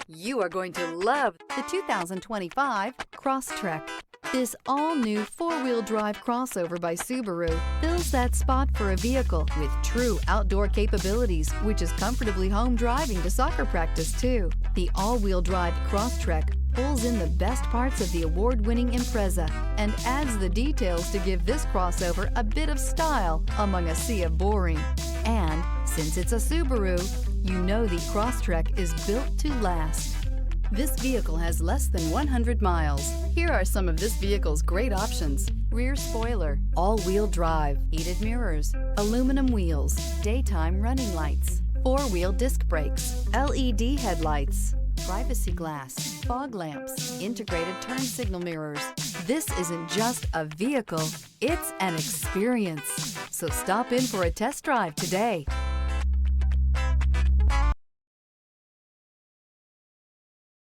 You are going to love the 2025 Crosstrek. This all-new four-wheel drive crossover by Subaru fills that spot for a vehicle with true outdoor capabilities, which is comfortably home driving to soccer practice too. The all-wheel drive Crosstrek pulls in the best parts of the award-winning Impreza and adds the details to give this crossover a bit of style among a sea of boring. And since it's a Subaru, you know the Crosstrek is built to last. This vehicle has less than 100 miles. Here are some of this vehicle's great options: rear spoiler, all-wheel drive, heated mirrors, aluminum wheels, daytime running lights, four-wheel disc brakes, LED headlights, privacy glass, fog lamps, integrated turn signal mirrors. This isn't just a vehicle, it's an experience. So stop in for a test drive today.